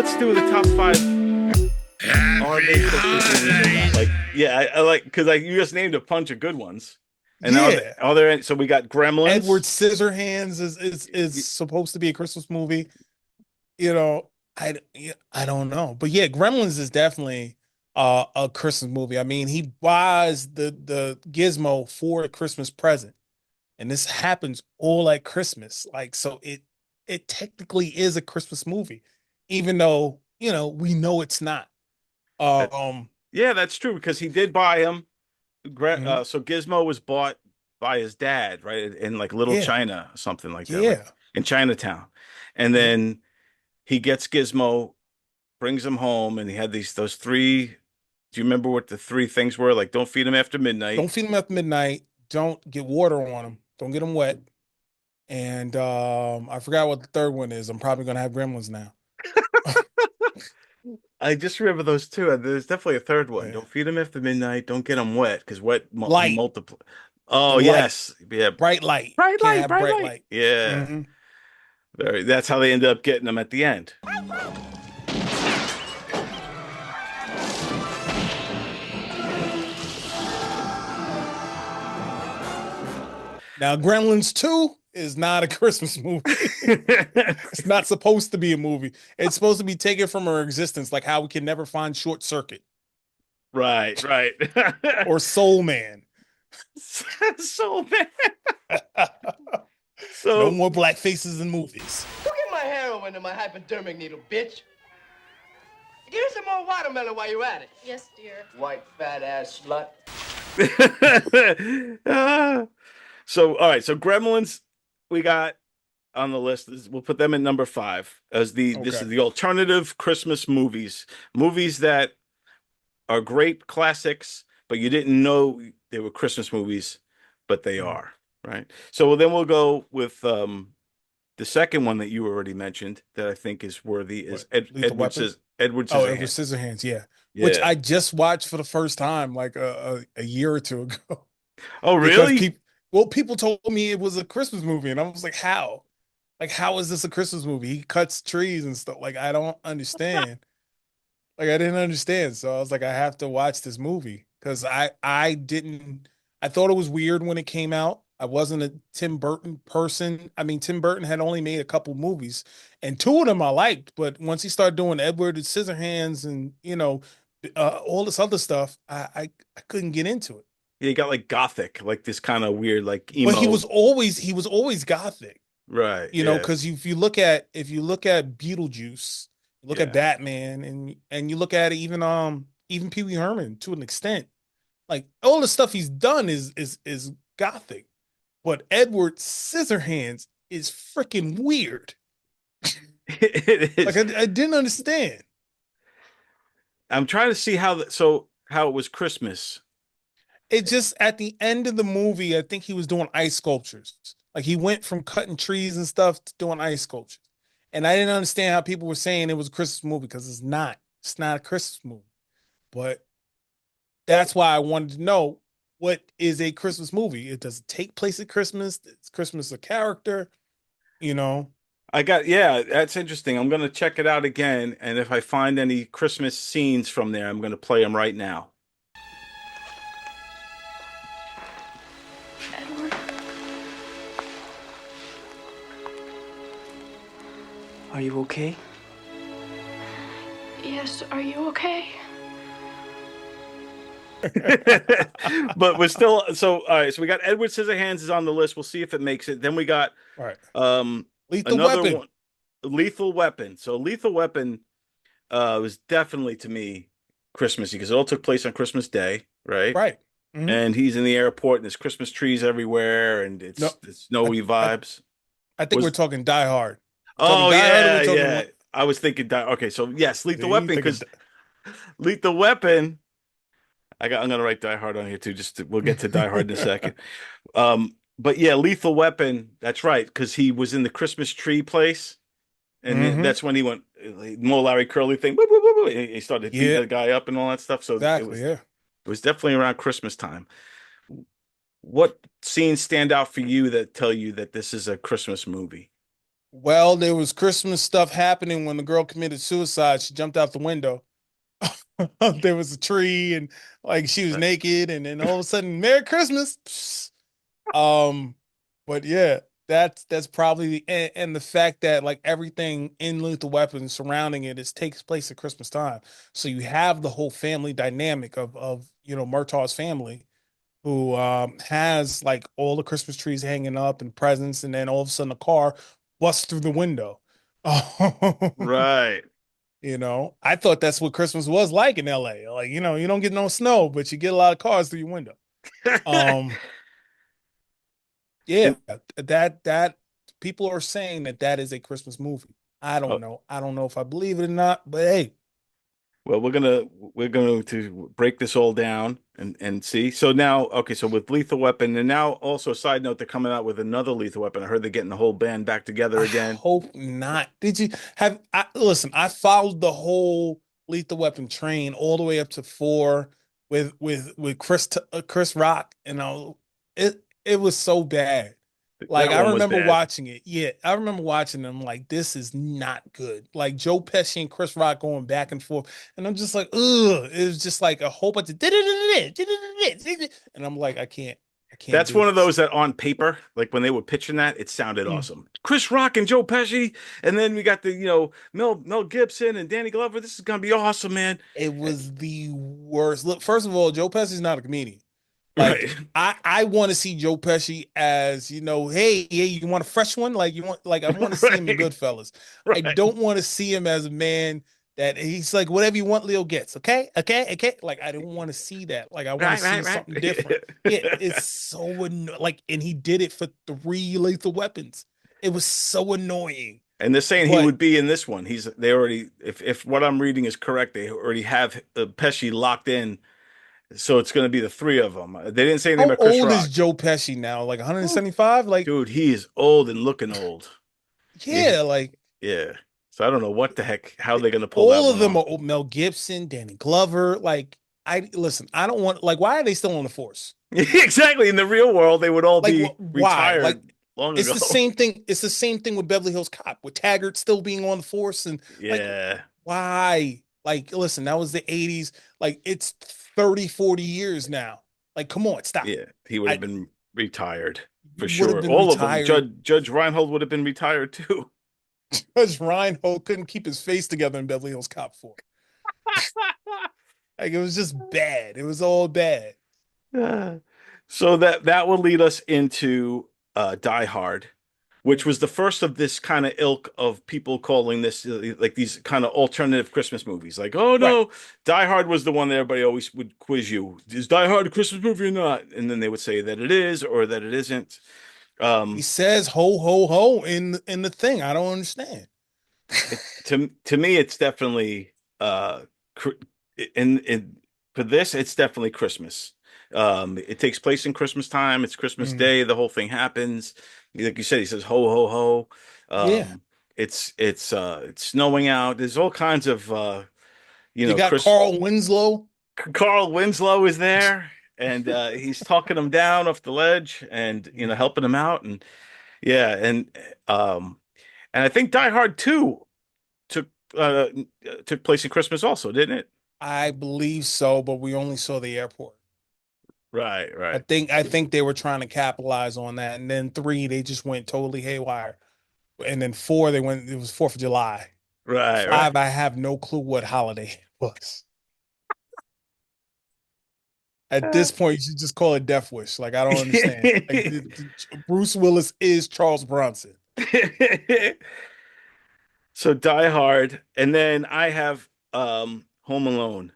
let's do the top five. Are they Happy Christmas movies or not? holidays. Like, yeah, I like because you just named a bunch of good ones. And Yeah. are there any, so we got Edward Gremlins. Scissorhands is supposed to be a Christmas movie. You know, I don't know. But yeah, Gremlins is definitely a Christmas movie. I mean, he buys the gizmo for a Christmas present. And this happens all at Christmas. Like, so it technically is a Christmas movie, even though, we know it's not. Uh, Um, yeah, that's true because he did buy him. mhm. So Gizmo was bought by his dad, right, in like Little Yeah, China, something like that, like yeah. in Chinatown. And Mhm. then he gets Gizmo, brings him home, and he had those three. Do you remember what the three things were? Like, don't feed him after midnight. Don't feed them after midnight. Don't get water on them. Don't get them wet. And I forgot what the third one is. I'm probably gonna have gremlins now. I just remember those two. And there's definitely a third one. Yeah. Don't feed him after midnight. Don't get him wet because he Light, multiply. Oh the light, yes, yeah, bright light. bright Can't light, have bright bright light. light. Yeah, Hmm. very. That's how they ended up getting him at the end. Now, Gremlins 2 is not a Christmas movie. It's not supposed to be a movie. It's supposed to be taken from our existence, like how we can never find Short Circuit Right, right. or Soul Man. So bad. No So more black faces in movies. Go get my heroin and my hypodermic needle, bitch. Give me some more watermelon while you're at it. Yes, dear. White fat ass slut. Ah. So all right, so Gremlins we got on the list. We'll put them at number five as this Okay. is the alternative Christmas movies. Movies that are great classics, but you didn't know they were Christmas movies, but they Mhm. are, right? So then we'll go with the second one that you already mentioned that I think is worthy is What? Lethal Weapon? Edward Oh, Edward Scissorhands. Scissorhands, yeah. Which Yeah. I just watched for the first time like a year or two ago. Oh, Because really? people told me it was a Christmas movie, and I was like, how? Like, how is this a Christmas movie? He cuts trees and stuff. Like, I don't understand. Like, I didn't understand. So I was like, I have to watch this movie because I didn't I thought it was weird when it came out. I wasn't a Tim Burton person. I mean, Tim Burton had only made a couple movies, and two of them I liked. But once he started doing Edward Scissorhands and all this other stuff, I couldn't get into it. Yeah, you got like gothic, like this kind of weird, like But emo. he was always gothic, Right. Yeah. because if you look at Beetlejuice, you look at Yeah. Batman, and you look at even Pee Wee Herman to an extent, like all the stuff he's done is gothic. But Edward Scissorhands is freaking weird. It Like is. I didn't understand. I'm trying to see how it was Christmas. It just at the end of the movie, I think he was doing ice sculptures. Like he went from cutting trees and stuff to doing ice sculptures. And I didn't understand how people were saying it was a Christmas movie because it's not. It's not a Christmas movie. But that's why I wanted to know what is a Christmas movie. It does take place at Christmas. It's Christmas a character, you know. Yeah, that's interesting. I'm gonna check it out again, and if I find any Christmas scenes from there, I'm gonna play them right now. Edward? Are you okay? Yes, are you okay? But we're still so all right. So we got Edward Scissorhands is on the list. We'll see if it makes it. Then we got All right. um Lethal another Weapon. one, Lethal Weapon. So Lethal Weapon was definitely to me Christmassy because it all took place on Christmas Day, right? Right. Hmm. And he's in the airport and there's Christmas trees everywhere and No, it's I, snowy I, vibes. I think we're Was talking Die Hard. We're talking Oh Die Hard or yeah, we're yeah. talking I was thinking okay, so yes, Lethal see, Weapon because Lethal Weapon I'm gonna write Die Hard on here too. We'll get to Die Hard in a second. But yeah, Lethal Weapon. That's right, because he was in the Christmas tree place, and hmm. that's when he went more Larry Curly thing. Woo, woo, woo, woo. He started beating Yeah, the guy up and all that stuff. So exactly. Yeah. it was definitely around Christmas time. What scenes stand out for you that tell you that this is a Christmas movie? Well, there was Christmas stuff happening when the girl committed suicide. She jumped out the window. There was a tree and like she was Right. naked, and then all of a sudden, Merry Christmas. Psst. Um, but yeah, that's probably and the fact that like everything in Lethal Weapon surrounding it is takes place at Christmas time. So you have the whole family dynamic of Murtaugh's family who has like all the Christmas trees hanging up and presents, and then all of a sudden a car busts through the window. Right. I thought that's what Christmas was like in LA. Like, you don't get no snow, but you get a lot of cars through your window. Um, yeah, And that people are saying that is a Christmas movie. I don't oh, know. I don't know if I believe it or not, but hey, well, we're going to break this all down and see. So now, okay, so with Lethal Weapon, and now also a side note, they're coming out with another Lethal Weapon. I heard they're getting the whole band back together I again. hope not. Did you have listen, I followed the whole Lethal Weapon train all the way up to 4 with Chris Rock, and it was so bad. Like That I one was remember bad. watching it. Yeah, I remember watching them like this is not good. Like Joe Pesci and Chris Rock going back and forth. And I'm just like, ugh. It was just like a whole bunch of and I'm like, I can't That's do one of this. those that on paper, like when they were pitching that, it sounded Mm. awesome. Chris Rock and Joe Pesci, and then we got the Mel Gibson and Danny Glover. This is gonna be awesome, man. It Eh, was the worst. Look, first of all, Joe Pesci's not a comedian. Like Right, I want to see Joe Pesci as, hey, you want a fresh one? Like you want like I want to see him in right, Goodfellas. I right, don't want to see him as a man that he's like whatever you want, Leo gets. Okay, okay, okay. Like I don't want to see that. Like I want to see right, something different. Yeah, it's so like, and he did it for 3 Lethal Weapons. It was so annoying. And they're saying he But would be in this one. They already, if what I'm reading is correct, they already have Pesci locked in. So it's going to be the three of them. They didn't say anything how about Chris old is Rock. Joe Pesci now? Like Ooh, 175? Like, dude, he is old and looking old. yeah, like Yeah. So I don't know what the heck, how they're going to pull that all of one them off. are Mel Gibson, Danny Glover. Like, I listen, I don't want like why are they still on the force? Exactly. In the real world, they would all Like be why? Like retired long it's ago. the same thing. It's the same thing with Beverly Hills Cop, with Taggart still being on the force and like Yeah. why? Like, listen, that was the 80s. Like it's 30, 40 years now. Like, come on, stop. Yeah. He would have I been retired he for would have sure. been All of them. retired. Judge Reinhold would have been retired too. Judge Reinhold couldn't keep his face together in Beverly Hills Cop 4. Like it was just bad. It was all bad. So that will lead us into Die Hard, which was the first of this kind of ilk of people calling this like these kind of alternative Christmas movies. Like, oh Right. no, Die Hard was the one that everybody always would quiz you. Is Die Hard a Christmas movie or not? And then they would say that it is or that it isn't. He Um, says ho ho ho in the thing. I don't understand. to me, it's definitely cr- in for this, it's definitely Christmas. It takes place in Christmas time. It's Christmas Mm. Day. The whole thing happens. Like you said, he says ho ho ho. Yeah. It's snowing out. There's all kinds of You got Chris Carl Winslow. Carl Winslow is there, and he's talking him down off the ledge, and helping him out, and yeah, um, and I think Die Hard 2 took uh took place in Christmas also, didn't it? I believe so, but we only saw the airport. Right, I right, think I think they were trying to capitalize on that. And then 3, they just went totally haywire. And then 4, they went, it was 4th of July. right, right. 5, I have no clue what holiday it was. At this point, you should just call it Death Wish. Like, I don't understand. Like, Bruce Willis is Charles Bronson. So Die Hard, and then I have Home Alone.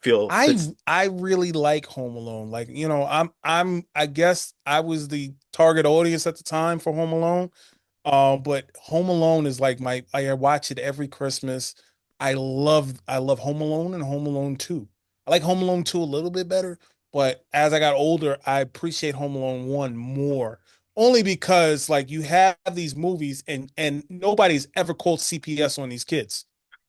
Feel I fits. I really like Home Alone. Like, I guess I was the target audience at the time for Home Alone. But Home Alone is like I watch it every Christmas. I love Home Alone and Home Alone 2. I like Home Alone 2 a little bit better, but as I got older, I appreciate Home Alone 1 more. Only because like you have these movies and nobody's ever called CPS on these kids.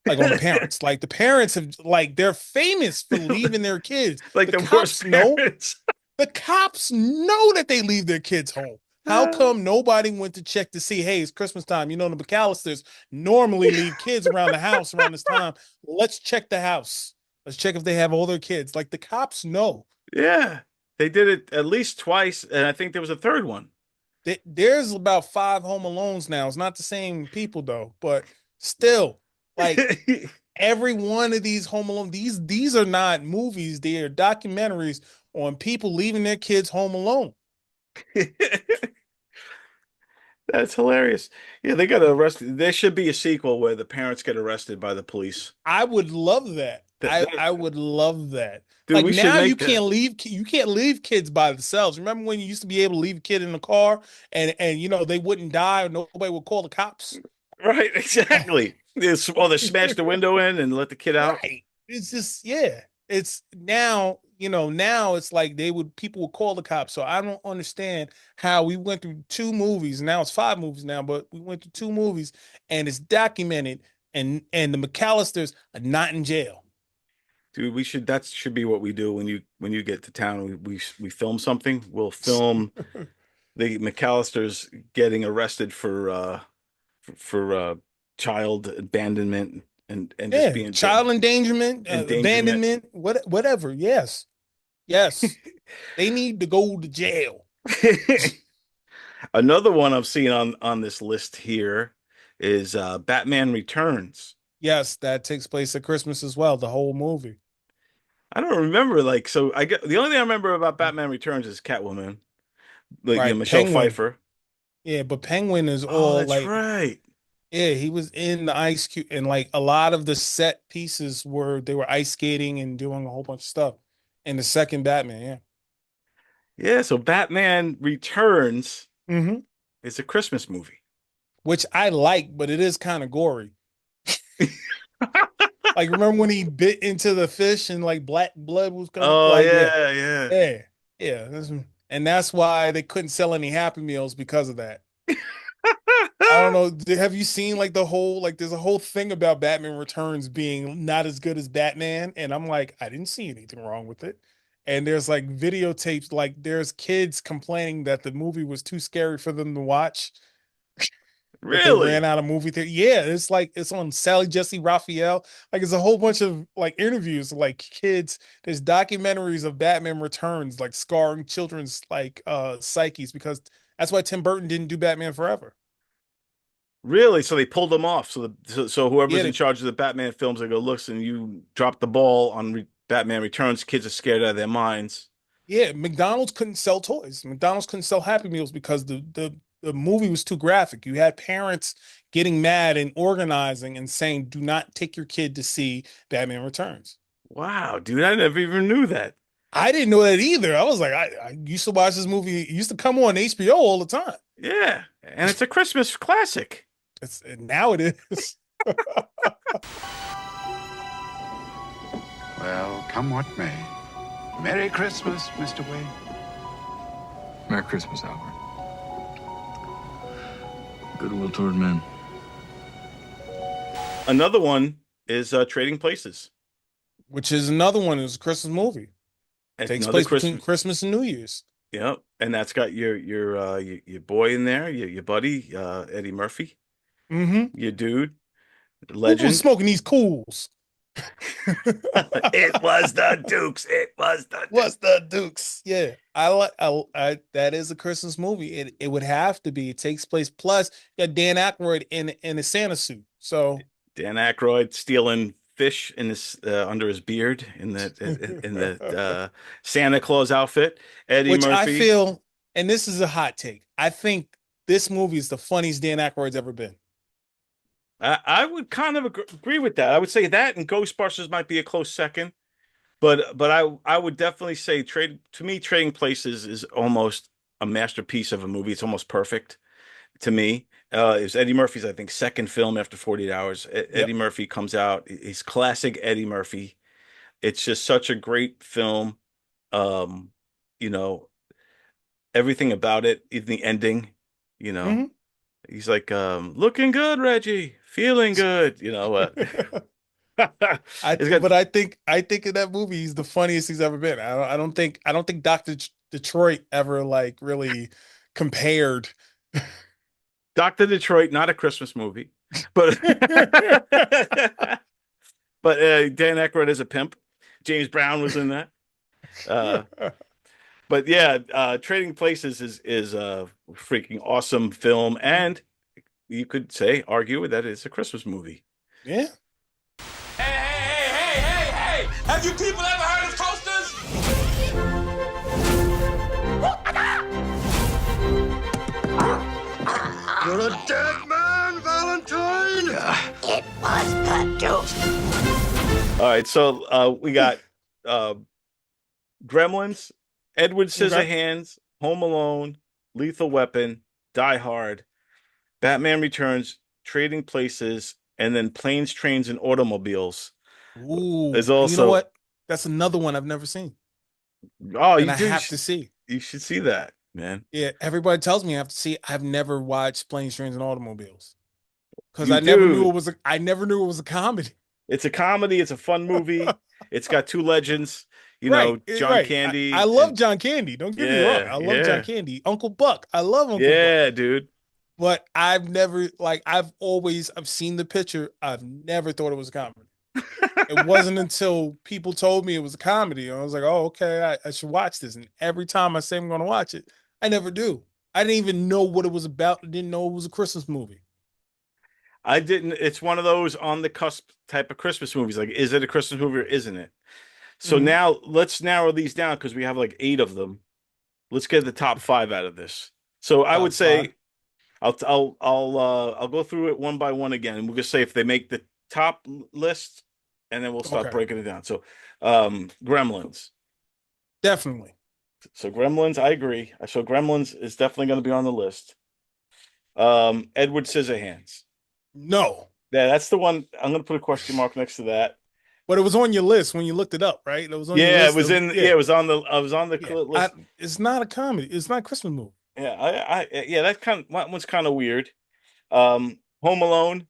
Like on the parents. Like the parents have like they're famous for leaving their kids. Like The the worst cops know parents. the cops know that they leave their kids home. How come nobody went to check to see, hey, it's Christmas time? You know, the McAllisters normally leave kids around the house around this time. Let's check the house. Let's check if they have all their kids. Like the cops know. Yeah, they did it at least twice, and I think there was a third one. There's about 5 Home Alones now. It's not the same people though, but still, like every one of these Home Alone, these are not movies. They are documentaries on people leaving their kids home alone. That's hilarious. Yeah, they got arrested. There should be a sequel where the parents get arrested by the police. I would love that. That, I that would love that. dude, Like we should now make that. you can't leave kids by themselves. Remember when you used to be able to leave a kid in the car and you know they wouldn't die or nobody would call the cops? Right, exactly. Or they smash the window in and let the kid out. Right. It's just, yeah. It's now, you know, now it's like people would call the cops. So I don't understand how we went through 2 movies. Now it's 5 movies now, but we went through 2 movies and it's documented and the McAllisters are not in jail. Dude, that should be what we do when you get to town. We film something. We'll film the McAllisters getting arrested for child abandonment and just Yeah. being Child endangerment, endangerment. abandonment, whatever. Yes. Yes. They need to go to jail. Another one I've seen on this list here is Batman Returns. Yes, that takes place at Christmas as well, the whole movie. I don't remember so I get the only thing I remember about Batman Returns is Catwoman, like Right. Michelle Penguin. Pfeiffer. Yeah, but Penguin is Oh, all that's like, right. yeah, he was in the ice cube, and like a lot of the set pieces were they were ice skating and doing a whole bunch of stuff. In the second Batman, yeah. Yeah, so Batman Returns Hmm. is a Christmas movie. Which I like, but it is kind of gory. Like, remember when he bit into the fish and like black blood was coming? Oh Like, yeah, yeah, yeah. yeah, yeah. And that's why they couldn't sell any Happy Meals because of that. I don't know. Have you seen like the whole like there's a whole thing about Batman Returns being not as good as Batman, and I'm like, I didn't see anything wrong with it. And there's like videotapes, like there's kids complaining that the movie was too scary for them to watch, that they ran Really? out of movie theater. Yeah, it's like it's on Sally Jesse Raphael. Like it's a whole bunch of like interviews, like kids. There's documentaries of Batman Returns, like scarring children's like psyches because that's why Tim Burton didn't do Batman Forever. Really? So they pulled them off. So Yeah, whoever's in charge of the Batman films, they go, listen, you dropped the ball on Batman Returns. Kids are scared out of their minds. yeah, McDonald's couldn't sell toys. McDonald's couldn't sell Happy Meals because the movie was too graphic. You had parents getting mad and organizing and saying, "Do not take your kid to see Batman Returns." Wow, dude, I never even knew that. I didn't know that either. I was like, I used to watch this movie. It used to come on HBO all the time. Yeah, and it's a Christmas classic. It's now it is. Well, come what may. Merry Christmas, Mr. Wayne. Merry Christmas, Albert. Goodwill toward men. Another one is Trading Places. Which is another one. It's a Christmas movie. Takes Another place between Christmas. Christmas and New Year's. Yep, and that's got your boy in there, your buddy Eddie Murphy, Mm-hmm. your dude, Who was legend. smoking these cools? It was the Dukes. It was the What's the Dukes? Yeah, that is a Christmas movie. It would have to be. It takes place. Plus, you got Dan Aykroyd in a Santa suit. So Dan Aykroyd stealing fish in his under his beard in the Santa Claus outfit. Eddie which I Murphy. feel, and this is a hot take. I think this movie is the funniest Dan Aykroyd's ever been. I would kind of agree with that. I would say that and Ghostbusters might be a close second, but I would definitely say Trading Places is almost a masterpiece of a movie. It's almost perfect to me. It was Eddie Murphy's, I think, second film after 48 Hours. Eddie Yep. Murphy comes out. He's classic Eddie Murphy. It's just such a great film. Um, you know, everything about it, even the ending, you know. Mhm. He's like, looking good, Reggie, feeling good, it's got But I think in that movie he's the funniest he's ever been. I don't think Doctor Detroit ever like really compared. Dr. Detroit, not a Christmas movie, but but Dan Aykroyd is a pimp. James Brown was in that. Uh, but yeah, Trading Places is a freaking awesome film, and you could argue that it's a Christmas movie. Yeah. Hey! Have you people ever heard of toasters? You're a dead man, Valentine! It was produced. All right, so we got Gremlins, Edward Scissorhands, Home Alone, Lethal Weapon, Die Hard, Batman Returns, Trading Places, and then Planes, Trains, and Automobiles. Ooh. There's also, you know what? That's another one I've never seen. Oh, And you I do. have to see. You should see that, man. Yeah, everybody tells me I have to see. I've never watched Planes, Trains, and Automobiles because You I never knew do. it was. I never knew it was a comedy. It's a comedy. It's a fun movie. It's got two legends, John right. Candy. I love John Candy. Don't get me wrong. I love John Candy. Uncle Buck. I love Uncle Buck. Yeah, dude. But I've never I've seen the picture. I've never thought it was a comedy. It wasn't until people told me it was a comedy. And I was like, oh, okay, I should watch this. And every time I say I'm going to watch it, I never do. I didn't even know what it was about. I didn't know it was a Christmas movie. I didn't. It's one of those on the cusp type of Christmas movies. Like, is it a Christmas movie or isn't it? So now let's narrow these down because we have like 8 of them. Let's get the top 5 out of this. So I would say I'll go through it one by one again, and we'll just say if they make the top list, and then we'll start breaking it down. So, Gremlins. Definitely. So Gremlins, I agree. So Gremlins is definitely going to be on the list. Edward Scissorhands. No. Yeah, that's the one. I'm going to put a question mark next to that. But it was on your list when you looked it up, right? It was on your Yeah, list it was in. Yeah, it was on the. I was on the list. It's not a comedy. It's not a Christmas movie. Yeah, yeah, that one's kind of weird. Home Alone,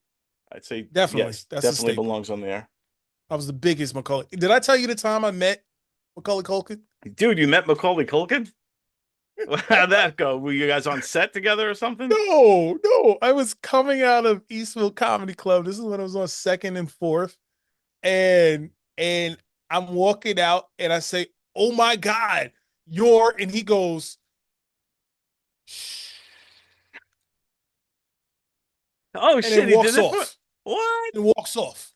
I'd say Definitely. yes, That's a definitely staple. belongs on there. I was the biggest Macaulay. Did I tell you the time I met Macaulay Culkin? Dude, you met Macaulay Culkin? How'd that go? Were you guys on set together or something? No. I was coming out of Eastville Comedy Club. This is when I was on 2nd and 4th. And I'm walking out and I say, oh my God, and he goes, shh. Oh And shit, then he walks did it off. What? And walks off.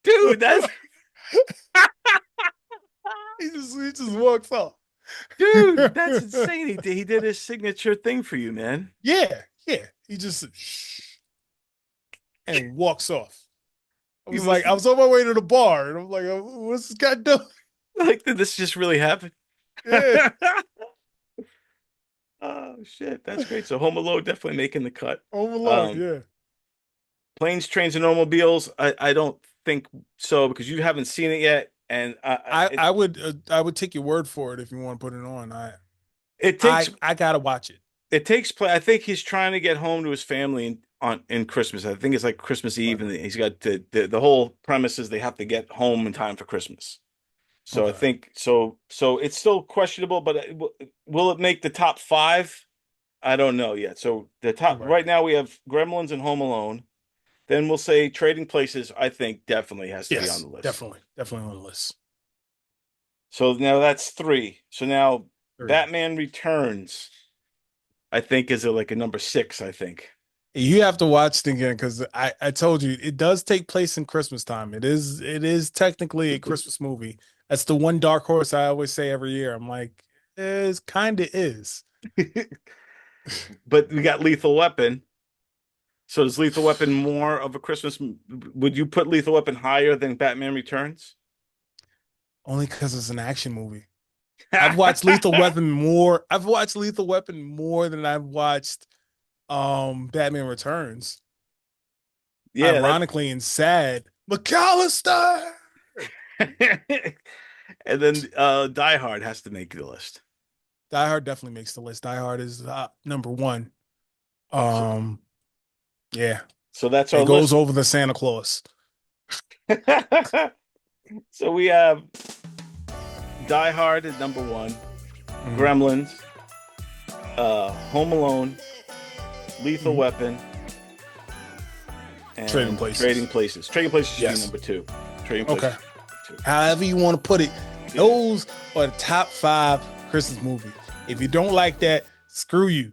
Dude, that's He just walks off. dude, that's insane. He did his signature thing for you, man. Yeah. He just said, shh, and walks off. I was like, I was on my way to the bar, and I'm like, what's this guy doing? Like, did this just really happen? Yeah. Oh shit, that's great. So Home Alone definitely making the cut. Home Alone, yeah. Planes, Trains, and Automobiles. I don't think so because you haven't seen it yet, and I would take your word for it if you want to put it on. I gotta watch it. It takes place. I think he's trying to get home to his family in Christmas. I think it's like Christmas Eve, and he's got the whole premise is they have to get home in time for Christmas. So I think so it's still questionable, but will it make the top 5? I don't know yet. So the top right now we have Gremlins and Home Alone. Then we'll say Trading Places. I think definitely has to be on the list. Definitely on the list. So now that's 3. So now 3. Batman Returns, I think is like a number 6. I think. You have to watch it again because I told you it does take place in Christmas time. It is technically a Christmas movie. That's the one dark horse I always say every year. I'm like, it kind of is. But we got Lethal Weapon. So is Lethal Weapon more of a Christmas? Would you put Lethal Weapon higher than Batman Returns? Only because it's an action movie. I've watched Lethal Weapon more. I've watched Lethal Weapon more than I've watched Batman Returns. Yeah, ironically and sad. McAllister. And then Die Hard has to make the list. Die Hard definitely makes the list. Die Hard is number 1. Yeah. So that's our it goes list. over the Santa Claus. So we have Die Hard at number 1, Gremlins, Home Alone, Lethal Weapon, and Trading Places. Trading Places. Trading Places should be Yes. number 2. Trading Places. Okay. However you want to put it, those are the top 5 Christmas movies. If you don't like that, screw you.